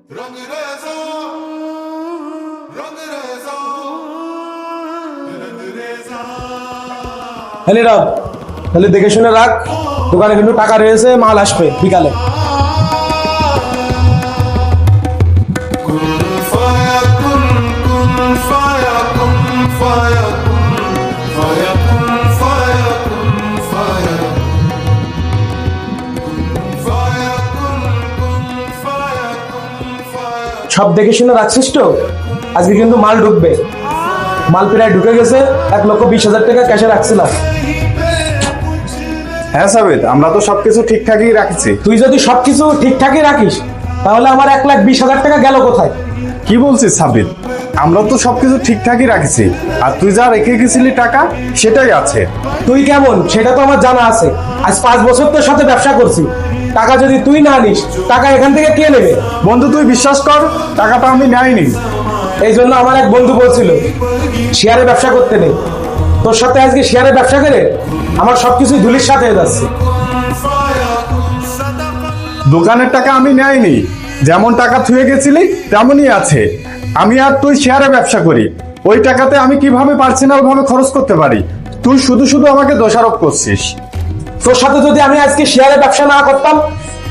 নীরব, তাহলে দেখে শুনে রাখ, দোকানে কিন্তু টাকা রয়েছে, মাল আসবে বিকালে। সব দেখে শুনে রাখছিস তো? আজকে কিন্তু মাল ঢুকবে, মাল প্রায় ঢুকে গেছে। 1,20,000 টাকা ক্যাশে রাখছিলাম। হ্যাঁ সাবিত, আমরা তো সবকিছু ঠিকঠাকই রাখছি। তুই যদি সবকিছু ঠিকঠাকই রাখিস তাহলে আমার 1,20,000 টাকা গেল কোথায়? কি বলছিস সাবিত? আমরা তো সবকিছু ঠিকঠাকই রাখছি, আর তুই যা রেখে গেছিলি টাকা সেটাই আছে। তুই কেমন সেটা তো আমার জানা আছে। আজ 5 বছর তোর সাথে ব্যবসা করছি, টাকা যদি তুই না নিস টাকা এখান থেকে কে নেবে? বন্ধু তুই বিশ্বাস কর, টাকাটা আমি নেইনি। এই জন্য আমার এক বন্ধু বলছিল শেয়ারে ব্যবসা করতে নেই। তোর সাথে আজকে শেয়ারে ব্যবসা করে আমার সবকিছু ধুলির সাথে হয়ে যাচ্ছে। দোকানের টাকা আমি নেইনি, যেমন টাকা থুয়ে গেছিলি তেমনই আছে। আমি আর তুই শেয়ারে ব্যবসা করি, ওই টাকাতে আমি কিভাবে পার্সোনাল ভাবে খরচ করতে পারি? তুই শুধু শুধু আমাকে দোষারোপ করছিস। তোর সাথে যদি আমি আজকে শেয়ারে ব্যবসা না করতাম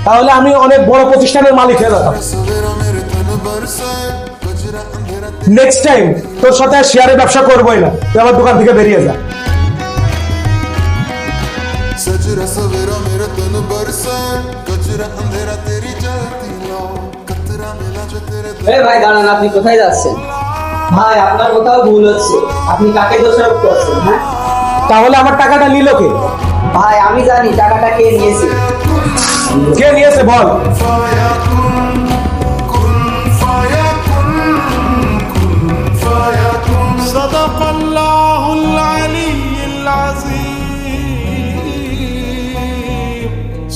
তাহলে আমি অনেক বড় প্রতিষ্ঠানের মালিক হয়ে যেতাম। নেক্সট টাইম তোর সাথে আর শেয়ারে ব্যবসা করবোই না, তুই আমার দোকান থেকে বেরিয়ে যা। ভাই দাঁড়ান, আপনি কোথায় যাচ্ছেন? ভাই আপনার কোথাও ভুল হচ্ছে, আপনি কাকে দোষারোপ করছেন? হ্যাঁ, তাহলে আমার টাকাটা নিল কে? ভাই আমি জানি টাকাটা কে নিয়েছে। কে নিয়েছে বল? صدق الله العلي العظيم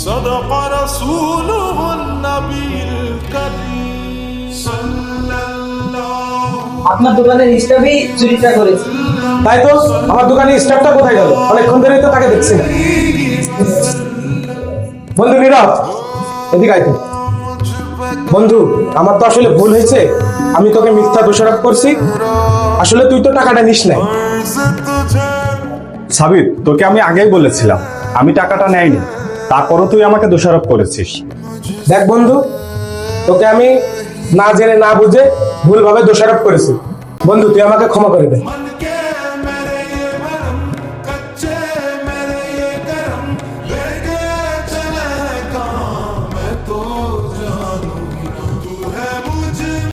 صدق رسوله النبي الكريم صلى الله। আপনার দোকানের স্টাফই চুরিটা করেছে। তাই তো, আমার দোকানে স্টাফটা কোথায় গেল? অনেকক্ষণ ধরেই তো তাকে দেখছি না। বন্ধু নীরব, এদিকে আয় তো। বন্ধু, আমার তো আসলে ভুল হয়েছে, আমি তোকে মিথ্যা দোষারোপ করছি। আসলে তুই তো টাকাটা নিস নাই। সাবিত, তোকে আমি আগেই বলেছিলাম আমি টাকাটা নেইনি, তারপরও তুই আমাকে দোষারোপ করেছিস। দেখ বন্ধু, তোকে আমি না জেনে না বুঝে ভুলভাবে দোষারোপ করেছি। বন্ধু তুই আমাকে ক্ষমা করে দে।